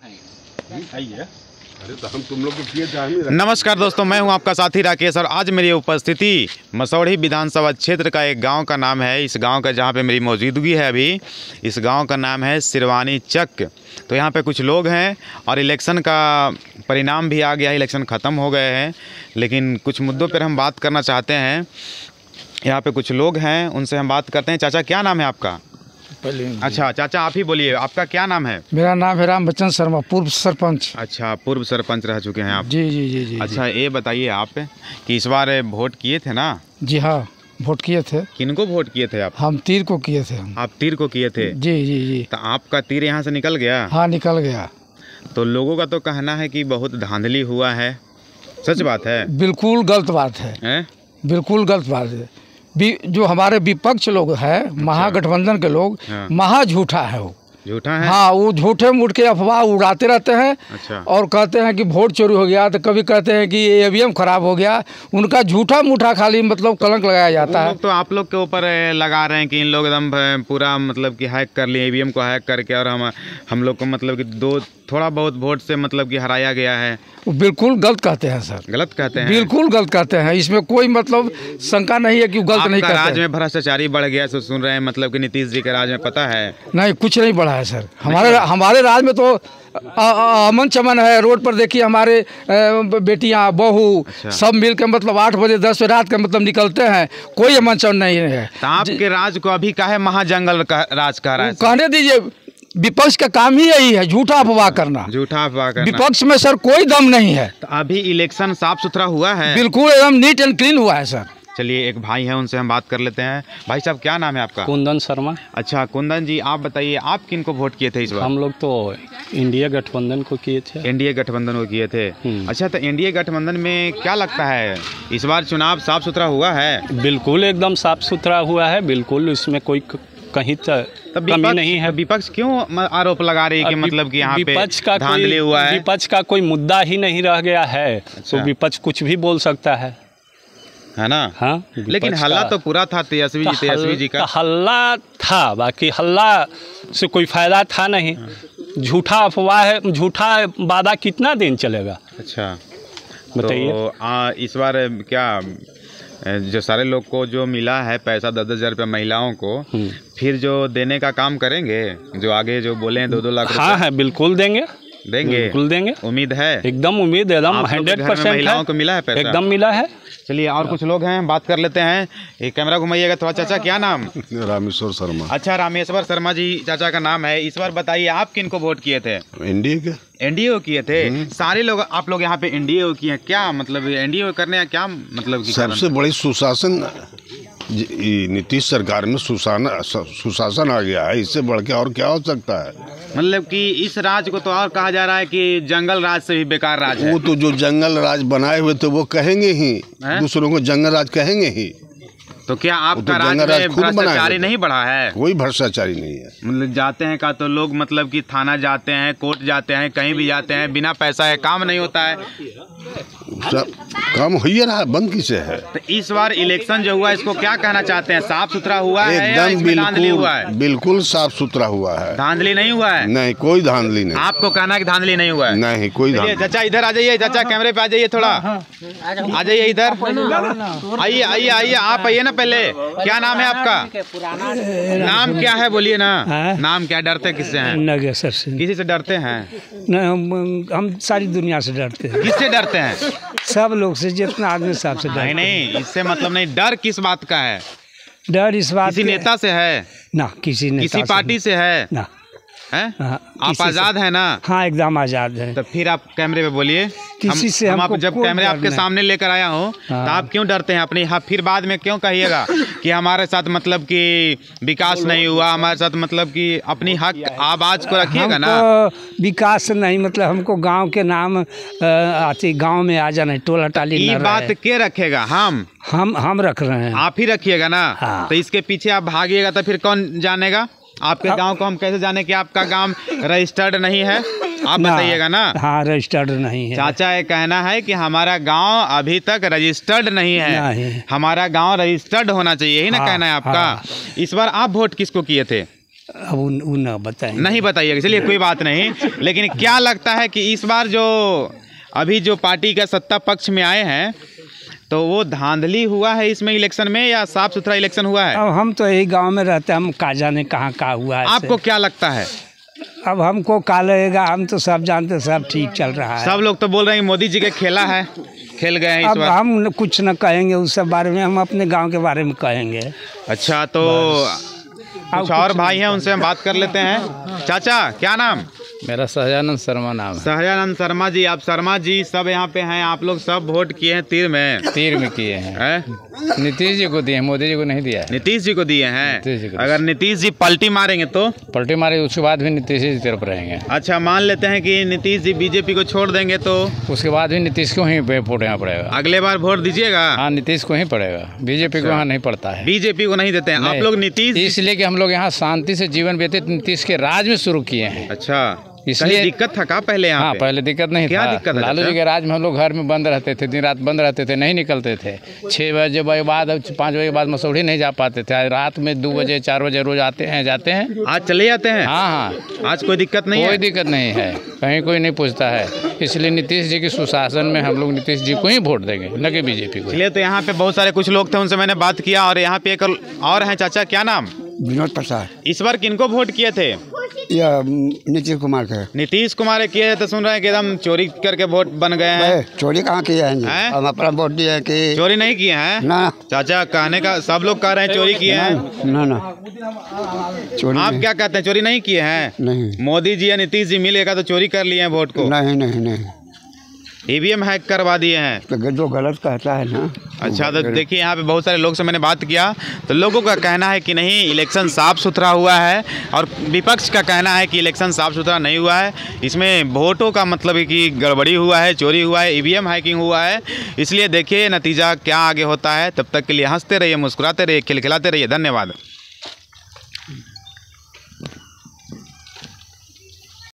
अरे तो हम तुम लोग को किए थे। नमस्कार दोस्तों, मैं हूं आपका साथी राकेश और आज मेरी उपस्थिति मसौढ़ी विधानसभा क्षेत्र का एक गांव का नाम है। इस गांव का जहां पे मेरी मौजूदगी है अभी, इस गांव का नाम है सिरवानी चक। तो यहां पे कुछ लोग हैं और इलेक्शन का परिणाम भी आ गया है, इलेक्शन ख़त्म हो गए हैं, लेकिन कुछ मुद्दों पर हम बात करना चाहते हैं। यहाँ पे कुछ लोग हैं, उनसे हम बात करते हैं। चाचा, क्या नाम है आपका? अच्छा चाचा, आप ही बोलिए, आपका क्या नाम है? मेरा नाम है राम बच्चन शर्मा, पूर्व सरपंच। अच्छा, पूर्व सरपंच रह चुके हैं आप? जी जी जी जी। अच्छा, ये बताइए आप कि इस बार वोट किए थे ना? जी हाँ, वोट किए थे। किनको वोट किए थे आप? हम तीर को किए थे। आप तीर को किए थे? जी जी जी। तो आपका तीर यहाँ से निकल गया? हाँ, निकल गया। तो लोगों का तो कहना है कि बहुत धांधली हुआ है, सच बात है? बिल्कुल गलत बात है, बिल्कुल गलत बात है। जो हमारे विपक्ष लोग हैं, महागठबंधन के लोग, महा झूठा है वो। झूठा है? हाँ, वो झूठे मूठ के अफवाह उड़ाते रहते हैं। अच्छा। और कहते हैं कि वोट चोरी हो गया, तो कभी कहते हैं कि ईवीएम खराब हो गया। उनका झूठा मूठा खाली मतलब कलंक लगाया जाता है। तो आप लोग के ऊपर लगा रहे हैं कि इन लोग एकदम पूरा मतलब कि हैक कर लिए, ईवीएम को हैक करके, और हम लोग को मतलब कि थोड़ा बहुत वोट से मतलब कि हराया गया है। बिल्कुल गलत कहते हैं सर। गलत कहते हैं? बिल्कुल गलत कहते हैं, इसमें कोई मतलब शंका नहीं है कि गलत नहीं कहते। राज्य में भ्रष्टाचारी बढ़ गया तो सुन रहे हैं, मतलब कि नीतीश जी के राज्य में, पता है? नहीं, कुछ नहीं बढ़ा है सर। हमारे राज्य में तो अमन चमन है। रोड पर देखिए, हमारे बेटियां बहू सब मिल के मतलब 8 बजे 10 बजे रात के मतलब निकलते हैं, कोई अमन चमन नहीं है। तो आपके राज्य को अभी काहे महाजंगल का राज कह रहा है? कहने दीजिए, विपक्ष का काम ही यही है, झूठा अफवाह करना। झूठा अफवाह करना। विपक्ष में सर कोई दम नहीं है। तो अभी इलेक्शन साफ सुथरा हुआ है? बिल्कुल एकदम नीट एंड क्लीन हुआ है सर। चलिए, एक भाई हैं, उनसे हम बात कर लेते हैं। भाई साहब, क्या नाम है आपका? कुंदन शर्मा। अच्छा कुंदन जी, आप बताइए, आप किन को वोट किए थे इस बार? हम लोग तो इंडिया गठबंधन को किए थे। एनडीए गठबंधन को किए थे? अच्छा, तो एनडीए गठबंधन में क्या लगता है, इस बार चुनाव साफ सुथरा हुआ है? बिल्कुल एकदम साफ सुथरा हुआ है, बिल्कुल इसमें कोई कहीं कमी नहीं है। विपक्ष क्यों आरोप लगा रही है कि मतलब कि यहाँ पे धांधली हुआ है? विपक्ष का कोई मुद्दा ही नहीं रह गया है। अच्छा। तो विपक्ष कुछ भी बोल सकता है ना? हाँ, लेकिन हल्ला तो पूरा था तेजस्वी जी का। हल्ला था, बाकी हल्ला से कोई फायदा था नहीं। झूठा अफवाह है, झूठा वादा कितना दिन चलेगा? अच्छा, बताइए। तो इस बार क्या जो सारे लोग को जो मिला है पैसा 10-10 हज़ार रुपया महिलाओं को, फिर जो देने का काम करेंगे, जो आगे जो बोले हैं 2-2 लाख? हाँ है, बिल्कुल देंगे, बिल्कुल देंगे। उम्मीद है? एकदम उम्मीद, एकदम 100% महिलाओं को मिला है पैसा? एकदम मिला है। चलिए, और कुछ लोग हैं, बात कर लेते हैं। एक कैमरा घुमाइएगा थोड़ा। चाचा, क्या नाम? रामेश्वर शर्मा। अच्छा, रामेश्वर शर्मा जी चाचा का नाम है। इस बार बताइए, आप किन को वोट किए थे? एनडीए के। एनडीए को किए थे? सारे लोग आप लोग यहाँ पे एनडीए को किए हैं, क्या मतलब एनडीए करने का क्या मतलब? सबसे बड़ी सुशासन नीतीश सरकार में सुशासन आ गया है, इससे बढ़ के और क्या हो सकता है? मतलब कि इस राज को तो और कहा जा रहा है कि जंगल राज से भी बेकार राज है। वो तो जो जंगल राज बनाए हुए थे वो कहेंगे ही, दूसरों को जंगल राज कहेंगे ही। तो क्या आपका राज में भ्रष्टाचारी नहीं बढ़ा है? कोई भ्रष्टाचारी नहीं है। मतलब जाते हैं का तो लोग मतलब कि थाना जाते हैं, कोर्ट जाते हैं, कहीं भी जाते हैं, बिना पैसा है काम नहीं होता है। काम हो ही रहा है, बंद किसे है? तो इस बार इलेक्शन जो हुआ, इसको क्या कहना चाहते हैं? साफ सुथरा हुआ है? एकदम धांधली हुआ है? बिल्कुल साफ सुथरा हुआ है। धांधली नहीं हुआ है? नहीं, कोई धांधली नहीं। आपको कहना है कि धांधली नहीं हुआ है? नहीं, कोई धांधली। चाचा इधर आ जाइए, चाचा कैमरे पे आ जाइए, थोड़ा आ जाइए इधर। आइए आइए आइए, आप आइए ना पहले। क्या नाम है आपका? नाम क्या है बोलिए ना। नाम क्या? डरते किससे हैं? नागेश्वर से। किसी से डरते हैं? हम सारी दुनिया से डरते हैं। किससे डरते हैं? सब लोग से, जितना आदमी सब से डरते हैं। नहीं, इससे मतलब नहीं। डर किस बात का है? डर इस बात, किसी नेता से है ना? किसी पार्टी से है ना? आप आजाद है ना? हाँ, एकदम आजाद है। तो फिर आप कैमरे पे बोलिए। किसी से हम जब कैमरे आपके सामने लेकर आया हूँ, तो आप क्यों डरते हैं अपनी? हाँ, फिर बाद में क्यों कहिएगा कि हमारे साथ मतलब कि विकास नहीं हुआ, हमारे साथ मतलब कि अपनी हक आवाज को रखिएगा ना। विकास नहीं, मतलब हमको गांव के नाम आती, गांव में आ जाना, टोला टाली। ये बात के रखेगा? हम रख रहे हैं। आप ही रखिएगा ना। तो इसके पीछे आप भागिएगा तो फिर कौन जानेगा? आपके गांव को हम कैसे जाने कि आपका गांव रजिस्टर्ड नहीं है? आप बताइएगा ना। हाँ, रजिस्टर्ड नहीं है। चाचा ये कहना है कि हमारा गांव अभी तक रजिस्टर्ड नहीं है, हमारा गांव रजिस्टर्ड होना चाहिए, यही ना कहना है आपका। इस बार आप वोट किसको किए थे? अब वो न बताएंगे। नहीं बताइएगा, चलिए कोई बात नहीं। लेकिन क्या लगता है कि इस बार जो अभी जो पार्टी का सत्ता पक्ष में आए हैं तो वो धांधली हुआ है इसमें इलेक्शन में या साफ सुथरा इलेक्शन हुआ है? अब हम तो यही गांव में रहते हैं, हम का जाने कहाँ का हुआ है। आपको क्या लगता है? अब हमको क्या लगेगा, हम तो सब जानते हैं, सब ठीक चल रहा है। सब लोग तो बोल रहे हैं मोदी जी के खेला है, खेल गए हैं इस अब बार। हम कुछ न कहेंगे उस सब बारे में, हम अपने गांव के बारे में कहेंगे। अच्छा, तो कुछ और भाई हैं, उनसे हम बात कर लेते हैं। चाचा क्या नाम? मेरा सहजानंद शर्मा नाम है। सहजानंद शर्मा जी, आप शर्मा जी सब यहाँ पे हैं, आप लोग सब वोट किए हैं तीर में किए हैं। हैं? नीतीश जी को दिए, मोदी जी को नहीं दिया है। नीतीश जी को दिए नीतीश जी हैं। को। अगर नीतीश जी पलटी मारेंगे तो? पलटी मारे उसके बाद भी नीतीश जी की तरफ रहेंगे। अच्छा, मान लेते हैं कि नीतीश जी बीजेपी को छोड़ देंगे तो उसके बाद भी नीतीश को ही वोट यहाँ पड़ेगा। अगले बार वोट दीजिएगा? हाँ, नीतीश को ही पड़ेगा, बीजेपी को यहाँ नहीं पड़ता है। बीजेपी को नहीं देते हैं आप लोग? नीतीश इसलिए कि हम लोग यहाँ शांति से जीवन व्यतीत नीतीश के राज में शुरू किए हैं। अच्छा, इसलिए कहीं दिक्कत था का पहले यहाँ हाँ, पे? पहले दिक्कत नहीं क्या था। दिक्कत है लालू जी के राज में हम लोग घर में बंद रहते थे, दिन रात बंद रहते थे, नहीं निकलते थे। 6 बजे के बाद 5 बजे के बाद मसौढ़ी नहीं जा पाते थे। रात में 2 बजे 4 बजे रोज आते हैं, जाते हैं। आज चले जाते हैं? हाँ हाँ, आज कोई दिक्कत नहीं है? कोई दिक्कत नहीं है, कहीं कोई नहीं पूछता है। इसलिए नीतीश जी के सुशासन में हम लोग नीतीश जी को ही वोट देंगे, न कि बीजेपी को। इसलिए तो यहाँ पे बहुत सारे कुछ लोग थे, उनसे मैंने बात किया। और यहाँ पे एक और हैं, चाचा क्या नाम? विनोद प्रसाद। इस बार किनको वोट किए थे? या नीतीश कुमार के। नीतीश कुमार किए तो सुन रहे हैं कि एकदम चोरी करके वोट बन गए हैं। चोरी कहाँ किए हैं? हैं? हम अपना वोट दिए कि चोरी नहीं किए हैं ना। चाचा, कहने का सब लोग कह रहे हैं चोरी किए हैं। ना ना, चोरी आप नहीं। क्या कहते हैं, चोरी नहीं किए हैं? नहीं मोदी जी या नीतीश जी मिलेगा तो चोरी कर लिए हैं वोट को? नहीं नहीं नहीं, ईवीएम हैक करवा दिए हैं। तो जो गलत कहता है ना। अच्छा, तो देखिए यहाँ पे बहुत सारे लोग से मैंने बात किया तो लोगों का कहना है कि नहीं, इलेक्शन साफ़ सुथरा हुआ है। और विपक्ष का कहना है कि इलेक्शन साफ़ सुथरा नहीं हुआ है, इसमें वोटों का मतलब है कि गड़बड़ी हुआ है, चोरी हुआ है, ईवीएम हैकिंग हुआ है। इसलिए देखिए नतीजा क्या आगे होता है। तब तक के लिए हंसते रहिए, मुस्कुराते रहिए, खिलखिलाते रहिए। धन्यवाद।